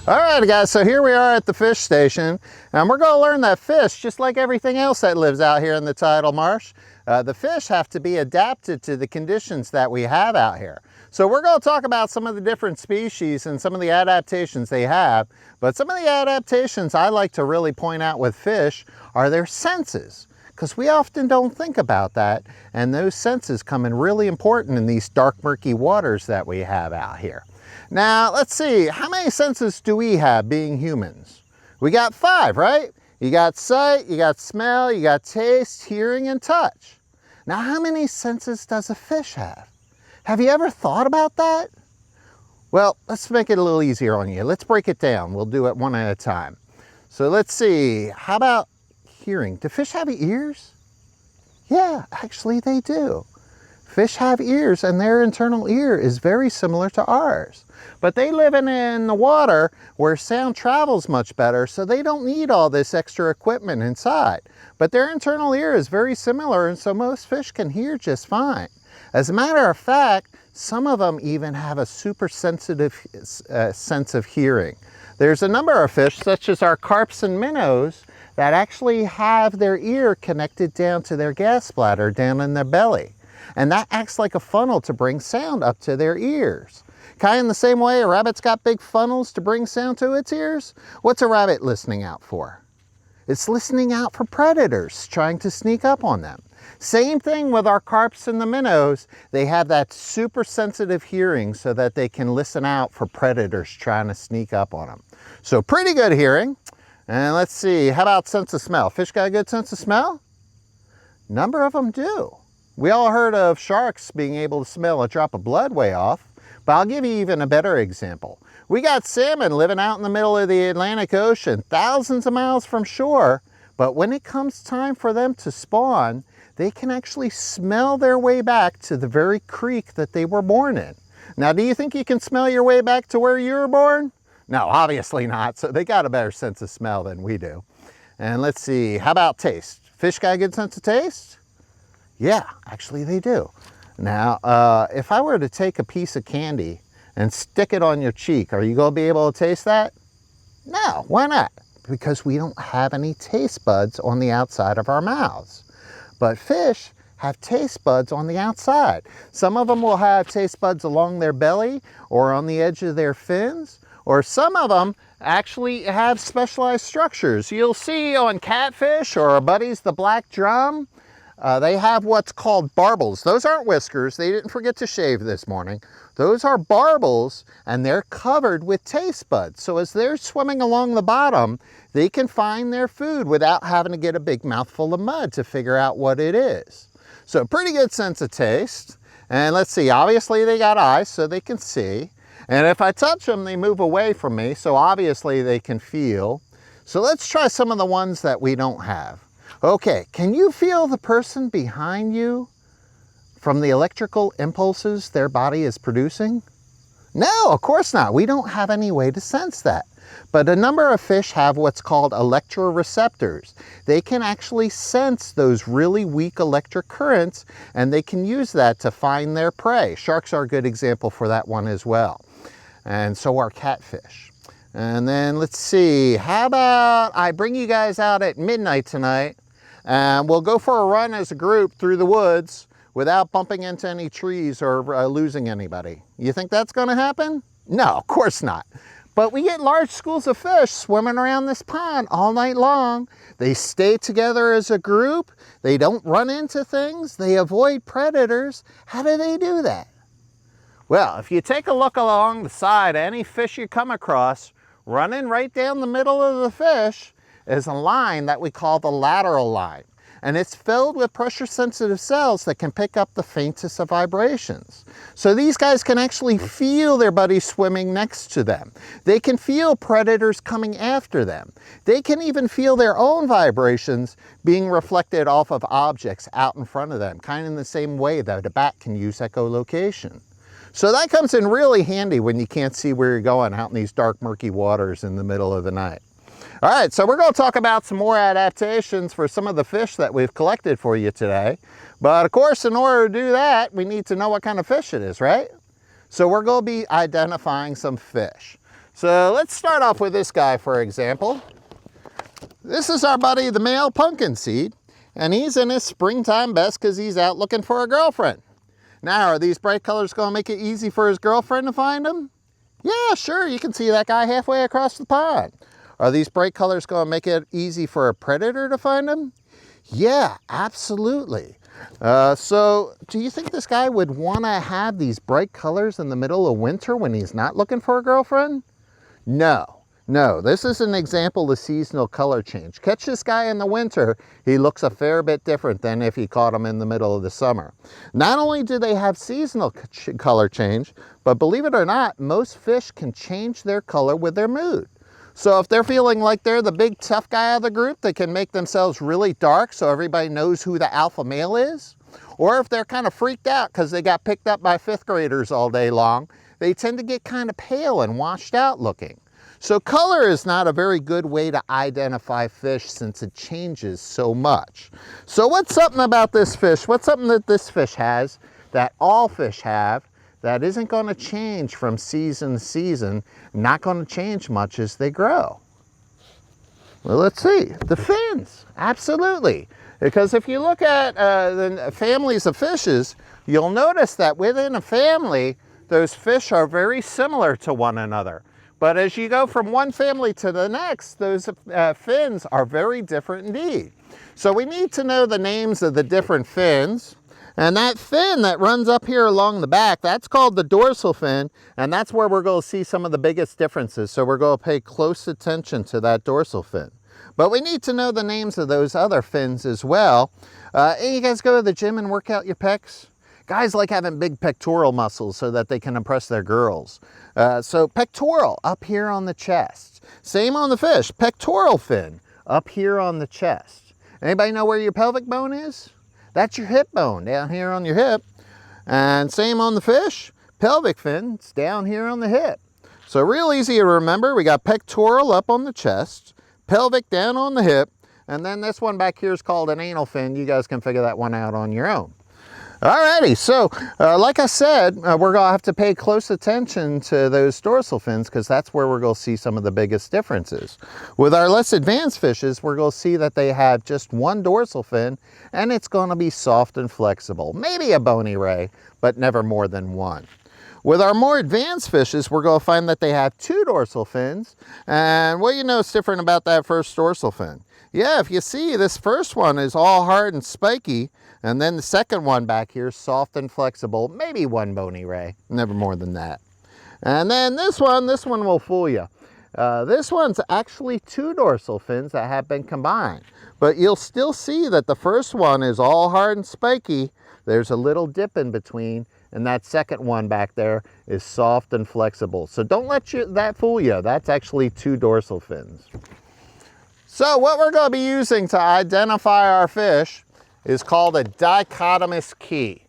All right, guys, so here we are at the fish station, and we're going to learn that fish, just like everything else that lives out here in the tidal marsh, the fish have to be adapted to the conditions that we have out here. So we're going to talk about some of the different species and some of the adaptations they have, but some of the adaptations I like to really point out with fish are their senses, because we often don't think about that, and those senses come in really important in these dark, murky waters that we have out here. Now, let's see, how many senses do we have being humans? We got 5, right? You got sight, you got smell, you got taste, hearing, and touch. Now, how many senses does a fish have? Have you ever thought about that? Well, let's make it a little easier on you. Let's break it down. We'll do it one at a time. So let's see, how about hearing? Do fish have ears? Yeah, actually they do. Fish have ears, and their internal ear is very similar to ours. But they live in the water where sound travels much better, so they don't need all this extra equipment inside. But their internal ear is very similar, and so most fish can hear just fine. As a matter of fact, some of them even have a super sensitive sense of hearing. There's a number of fish, such as our carps and minnows, that actually have their ear connected down to their gas bladder down in their belly. And that acts like a funnel to bring sound up to their ears. Kind of in the same way a rabbit's got big funnels to bring sound to its ears. What's a rabbit listening out for? It's listening out for predators trying to sneak up on them. Same thing with our carps and the minnows. They have that super sensitive hearing so that they can listen out for predators trying to sneak up on them. So pretty good hearing. And let's see, how about sense of smell? Fish got a good sense of smell? A number of them do. We all heard of sharks being able to smell a drop of blood way off, but I'll give you even a better example. We got salmon living out in the middle of the Atlantic Ocean, thousands of miles from shore, but when it comes time for them to spawn, they can actually smell their way back to the very creek that they were born in. Now, do you think you can smell your way back to where you were born? No, obviously not, so they got a better sense of smell than we do. And let's see, how about taste? Fish got a good sense of taste? Yeah, actually they do. Now, if I were to take a piece of candy and stick it on your cheek, are you going to be able to taste that? No, why not? Because we don't have any taste buds on the outside of our mouths. But fish have taste buds on the outside. Some of them will have taste buds along their belly or on the edge of their fins, or some of them actually have specialized structures. You'll see on catfish or our buddies, the black drum, they have what's called barbles. Those aren't whiskers. They didn't forget to shave this morning. Those are barbles, and they're covered with taste buds. So as they're swimming along the bottom, they can find their food without having to get a big mouthful of mud to figure out what it is. So pretty good sense of taste. And let's see, obviously they got eyes so they can see. And if I touch them, they move away from me, so obviously they can feel. So let's try some of the ones that we don't have. Okay, can you feel the person behind you from the electrical impulses their body is producing? No, of course not. We don't have any way to sense that. But a number of fish have what's called electroreceptors. They can actually sense those really weak electric currents, and they can use that to find their prey. Sharks are a good example for that one as well. And so are catfish. And then let's see, how about I bring you guys out at midnight tonight, and we'll go for a run as a group through the woods without bumping into any trees or losing anybody. You think that's going to happen? No, of course not. But we get large schools of fish swimming around this pond all night long. They stay together as a group. They don't run into things. They avoid predators. How do they do that? Well, if you take a look along the side of any fish you come across, running right down the middle of the fish is a line that we call the lateral line. And it's filled with pressure-sensitive cells that can pick up the faintest of vibrations. So these guys can actually feel their buddies swimming next to them. They can feel predators coming after them. They can even feel their own vibrations being reflected off of objects out in front of them, kind of in the same way that a bat can use echolocation. So that comes in really handy when you can't see where you're going out in these dark, murky waters in the middle of the night. All right, so we're going to talk about some more adaptations for some of the fish that we've collected for you today. But of course, in order to do that, we need to know what kind of fish it is, right? So we're going to be identifying some fish. So let's start off with this guy, for example. This is our buddy, the male pumpkin seed, and he's in his springtime best because he's out looking for a girlfriend. Now, are these bright colors going to make it easy for his girlfriend to find him? Yeah, sure, you can see that guy halfway across the pond. Are these bright colors going to make it easy for a predator to find him? Yeah, absolutely. So do you think this guy would want to have these bright colors in the middle of winter when he's not looking for a girlfriend? No, this is an example of seasonal color change. Catch this guy in the winter, he looks a fair bit different than if you caught him in the middle of the summer. Not only do they have seasonal color change, but believe it or not, most fish can change their color with their mood. So if they're feeling like they're the big tough guy of the group, they can make themselves really dark so everybody knows who the alpha male is. Or if they're kind of freaked out because they got picked up by 5th graders all day long, they tend to get kind of pale and washed out looking. So color is not a very good way to identify fish since it changes so much. So what's something about this fish? What's something that this fish has that all fish have that isn't going to change from season to season, not going to change much as they grow? Well, let's see. The fins, absolutely. Because if you look at the families of fishes, you'll notice that within a family, those fish are very similar to one another. But as you go from one family to the next, those fins are very different indeed. So we need to know the names of the different fins. And that fin that runs up here along the back, that's called the dorsal fin. And that's where we're going to see some of the biggest differences. So we're going to pay close attention to that dorsal fin. But we need to know the names of those other fins as well. You guys go to the gym and work out your pecs? Guys like having big pectoral muscles so that they can impress their girls. So pectoral up here on the chest. Same on the fish, pectoral fin up here on the chest. Anybody know where your pelvic bone is? That's your hip bone down here on your hip. And same on the fish, pelvic fin, it's down here on the hip. So real easy to remember, we got pectoral up on the chest, pelvic down on the hip, and then this one back here is called an anal fin. You guys can figure that one out on your own. Alrighty, so like I said, we're going to have to pay close attention to those dorsal fins because that's where we're going to see some of the biggest differences. With our less advanced fishes, we're going to see that they have just one dorsal fin and it's going to be soft and flexible. Maybe a bony ray, but never more than one. With our more advanced fishes, we're going to find that they have two dorsal fins. And what you know is different about that first dorsal fin? Yeah, if you see, this first one is all hard and spiky, and then the second one back here is soft and flexible, maybe one bony ray, never more than that. And then this one will fool you. This one's actually two dorsal fins that have been combined, but you'll still see that the first one is all hard and spiky. There's a little dip in between, and that second one back there is soft and flexible. So don't let that fool you. That's actually two dorsal fins. So what we're going to be using to identify our fish is called a dichotomous key.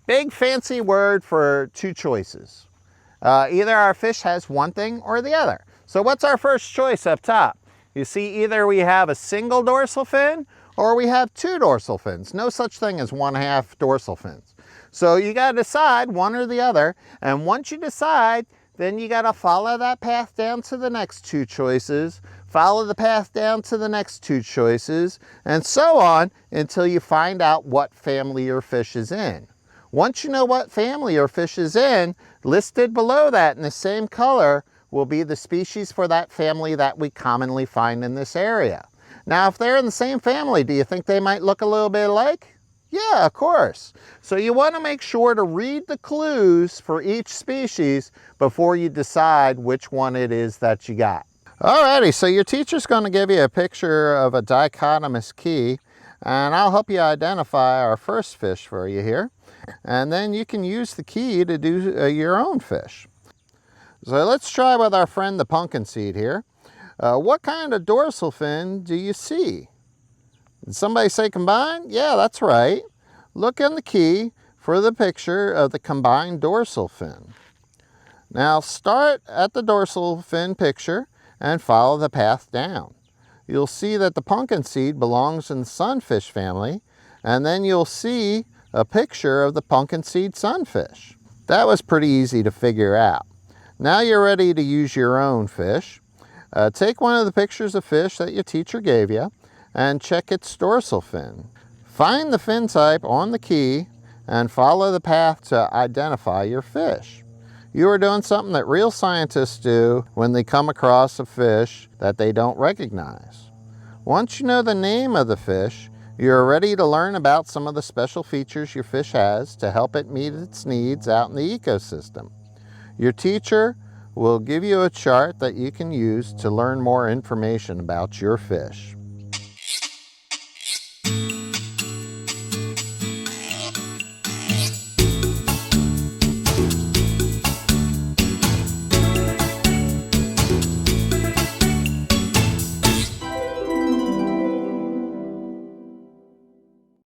Big fancy word for two choices. Either our fish has one thing or the other. So what's our first choice up top? You see, either we have a single dorsal fin or we have two dorsal fins. No such thing as 1/2 dorsal fins. So you got to decide one or the other. And once you decide, then you got to follow that path down to the next two choices, follow the path down to the next two choices, and so on until you find out what family your fish is in. Once you know what family your fish is in, listed below that in the same color will be the species for that family that we commonly find in this area. Now, if they're in the same family, do you think they might look a little bit alike? Yeah, of course. So you want to make sure to read the clues for each species before you decide which one it is that you got. Alrighty, so your teacher's going to give you a picture of a dichotomous key, and I'll help you identify our first fish for you here. And then you can use the key to do your own fish. So let's try with our friend the pumpkin seed here. What kind of dorsal fin do you see? Did somebody say combined? Yeah, that's right. Look in the key for the picture of the combined dorsal fin. Now start at the dorsal fin picture and follow the path down. You'll see that the pumpkin seed belongs in the sunfish family, and then you'll see a picture of the pumpkin seed sunfish. That was pretty easy to figure out. Now you're ready to use your own fish. Take one of the pictures of fish that your teacher gave you and check its dorsal fin. Find the fin type on the key and follow the path to identify your fish. You are doing something that real scientists do when they come across a fish that they don't recognize. Once you know the name of the fish, you're ready to learn about some of the special features your fish has to help it meet its needs out in the ecosystem. Your teacher will give you a chart that you can use to learn more information about your fish.